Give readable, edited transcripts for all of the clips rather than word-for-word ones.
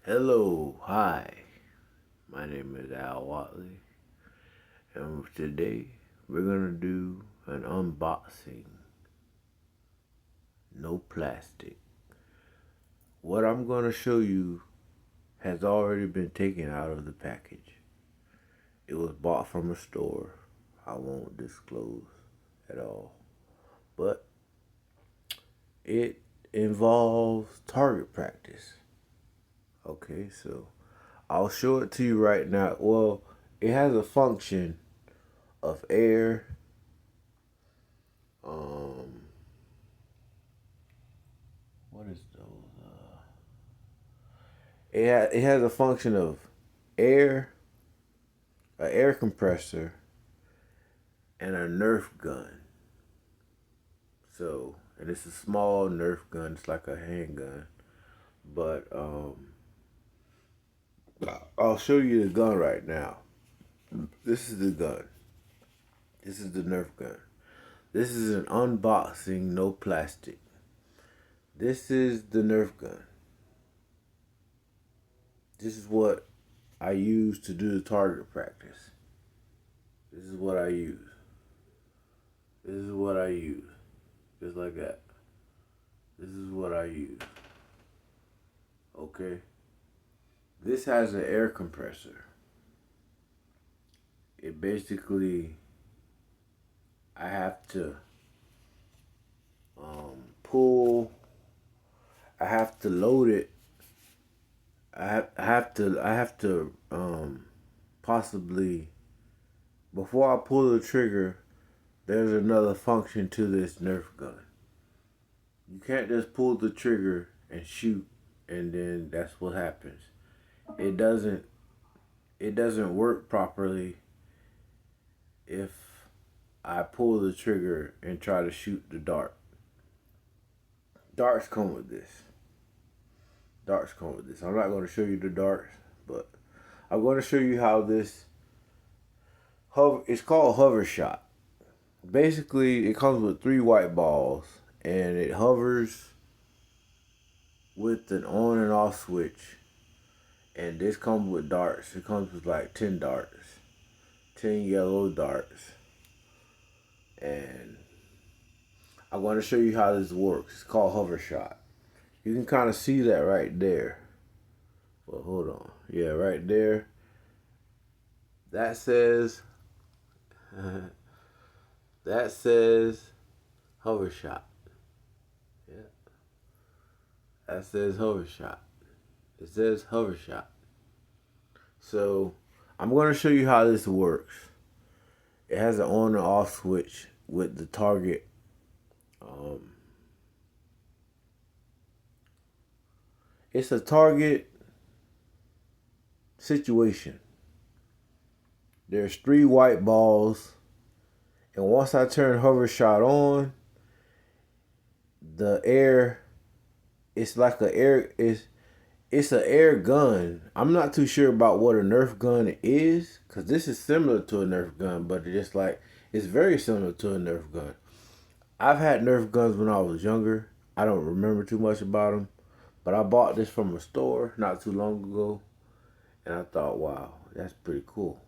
Hello, hi. My name is Al Watley, and today we're gonna do an unboxing. No plastic. What I'm gonna show you has already been taken out of the package. It was bought from a store. I won't disclose at all, but it involves target practice. Okay, so I'll show it to you right now. Well, it has a function of air. Um, what is those? It has a function of air, an air compressor, and a Nerf gun. So, and it's a small Nerf gun. It's like a handgun, but I'll show you the gun right now. This is the gun. This is the Nerf gun. This is an unboxing, no plastic. This is the Nerf gun. This is what I use to do the target practice. This is what I use. This is what I use. Just like that. This is what I use. Okay? This has an air compressor. It basically, I have to pull, I have to load it. I have to possibly, before I pull the trigger, there's another function to this Nerf gun. You can't just pull the trigger and shoot and then that's what happens. It doesn't it doesn't work properly if I pull the trigger and try to shoot the dart. Darts come with this. Darts come with this. I'm not going to show you the darts, but I'm going to show you how this it's called hover shot. Basically, it comes with 3 white balls and it hovers with an on and off switch. And this comes with darts. It comes with like 10 darts. 10 yellow darts. And I'm going to show you how this works. It's called hover shot. You can kind of see that right there. Well, hold on. Yeah, right there. That says that says hover shot. Yeah. That says hover shot. It says hover shot. So I'm going to show you how this works. It has an on and off switch with the target. It's a target situation. There's 3 white balls, and once I turn hover shot on, the air, it's like a air, it's an air gun. I'm not too sure about what a Nerf gun is, because this is similar to a Nerf gun, but it's very similar to a Nerf gun. I've had Nerf guns when I was younger. I don't remember too much about them, but I bought this from a store not too long ago, and I thought, wow, that's pretty cool.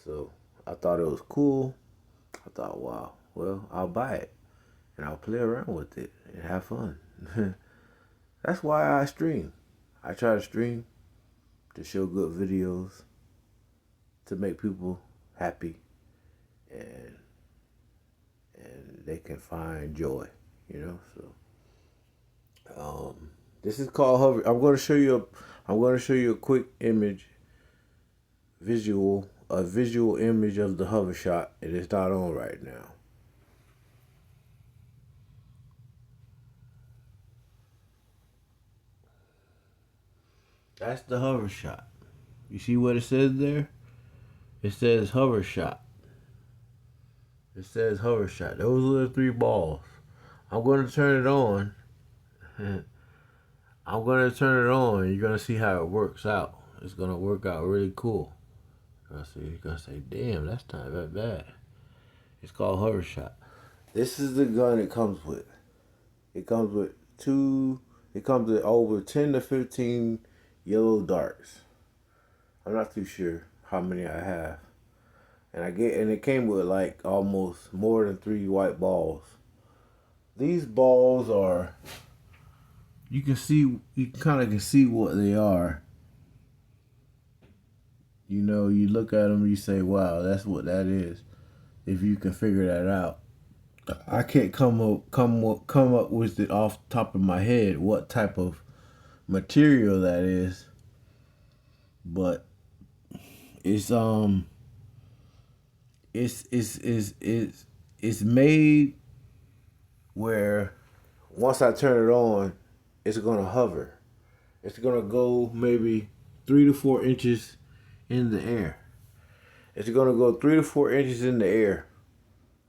So I thought it was cool. I thought, wow, well, I'll buy it and I'll play around with it and have fun. That's why I stream. I try to stream to show good videos, to make people happy, and they can find joy, you know. So this is called hover. I'm going to show you a quick image, a visual image of the hover shot. It is not on right now. That's the hover shot. You see what it says there? It says hover shot. It says hover shot. Those are the 3 balls. I'm going to turn it on. I'm going to turn it on. You're going to see how it works out. It's going to work out really cool. You're going to say, damn, that's not that bad. It's called hover shot. This is the gun it comes with. It comes with over 10 to 15 yellow darts. I'm not too sure how many I have. And it came with like almost more than 3 white balls. These balls are, you kind of can see what they are. You know, you look at them, you say, "Wow, that's what that is." If you can figure that out, I can't come up with it off the top of my head what type of material that is, but it's it's made where once I turn it on, it's gonna hover. It's gonna go maybe 3 to 4 inches in the air. It's gonna go 3 to 4 inches in the air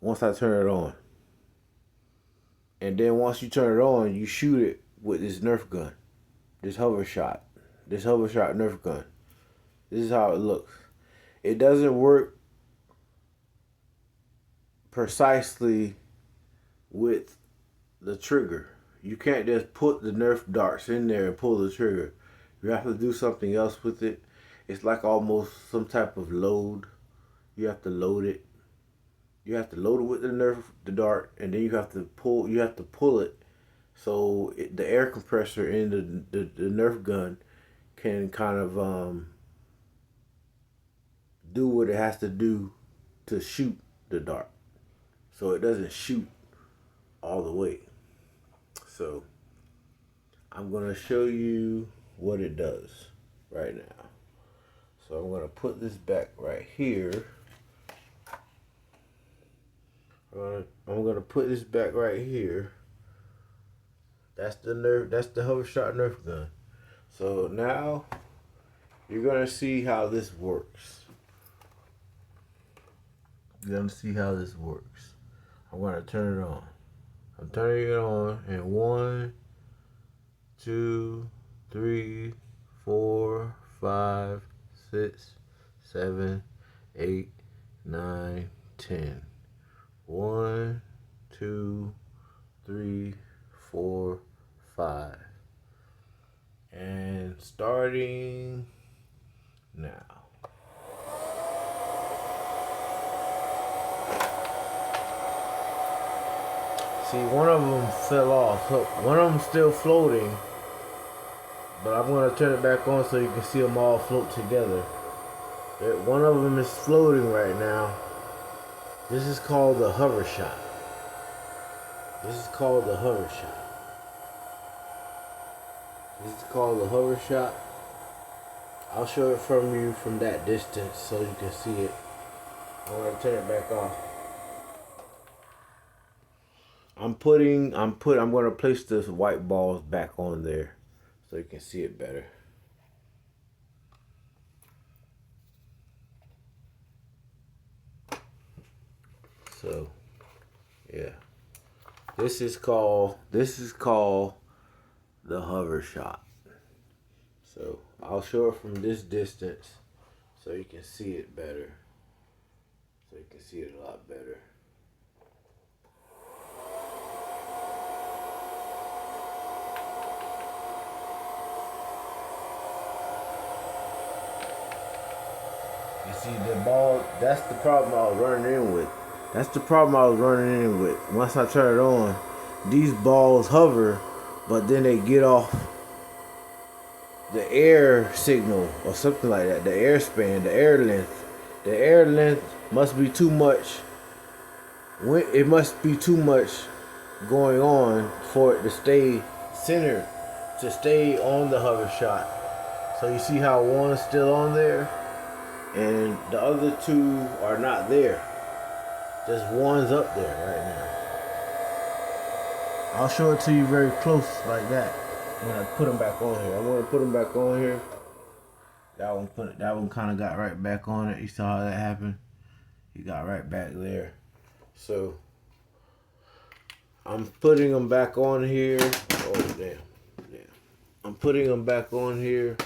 once I turn it on. And then once you turn it on, you shoot it with this Nerf gun, this hover shot Nerf gun. This is how it looks. It doesn't work precisely with the trigger. You can't just put the Nerf darts in there and pull the trigger. You have to do something else with it. It's like almost some type of load. You have to load it. You have to load it with the dart, and then you have to pull. You have to pull it, so the air compressor in the Nerf gun can kind of do what it has to do to shoot the dart, so it doesn't shoot all the way. So I'm gonna show you what it does right now. So I'm gonna put this back right here. I'm gonna put this back right here. That's the hover shot Nerf gun. So now you're gonna see how this works. You're gonna see how this works. I'm gonna turn it on. I'm turning it on in 1, 2, 3, 4, 5, 6, 7, 8, 9, 10. 1, 2, 3, 4, 5. And starting now. See, one of them fell off. Look, one of them's still floating. But I'm going to turn it back on so you can see them all float together. One of them is floating right now. This is called the hover shot. This is called the hover shot. This is called the hover shot. I'll show it from you from that distance so you can see it. I'm going to turn it back off. I'm going to place the white balls back on there so you can see it better. So, yeah. This is called the hover shot. So, I'll show it from this distance so you can see it better. So you can see it a lot better. You see the ball, that's the problem I was running in with. Once I turn it on, these balls hover, but then they get off the air signal or something like that. The air span, the air length. The air length must be too much. It must be too much going on for it to stay centered, to stay on the hover shot. So you see how one's still on there? And the other two are not there. Just one's up there right now. I'll show it to you very close like that when I put them back on here. I'm gonna put them back on here. That one kind of got right back on it. You saw how that happened? He got right back there. So I'm putting them back on here. Oh damn. I'm putting them back on here.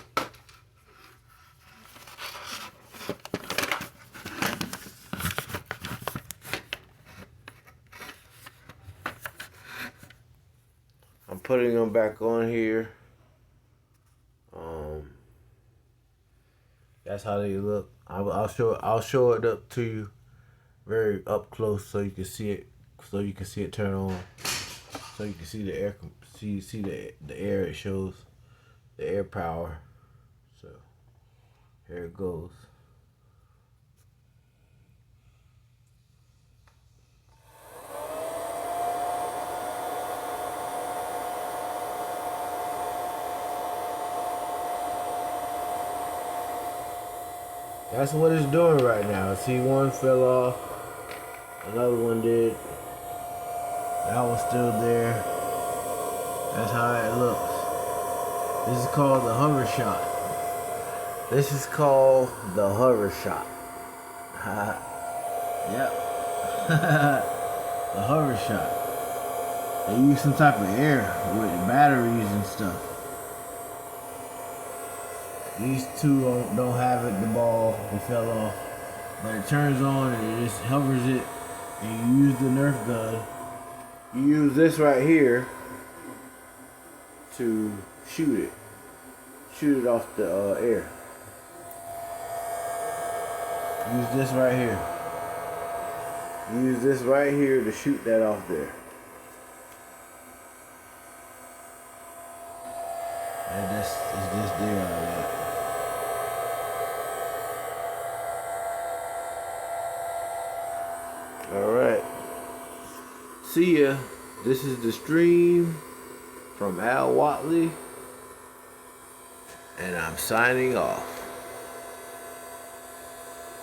I'm putting them back on here. That's how they look. I'll show it up to you very up close so you can see it. So you can see it turn on. So you can see the air. See the air it shows. The air power. So here it goes. That's what it's doing right now. See, one fell off. Another one did. That one's still there. That's how it looks. This is called the hover shot. This is called the hover shot. Yep. The hover shot. They use some type of air with batteries and stuff. These two don't have it, the ball, it fell off. But it turns on and it just hovers it. And you use the Nerf gun. You use this right here to shoot it. Shoot it off the air. Use this right here. Use this right here to shoot that off there. And it's just there already. Alright. See ya. This is the stream from Al Watley. And I'm signing off.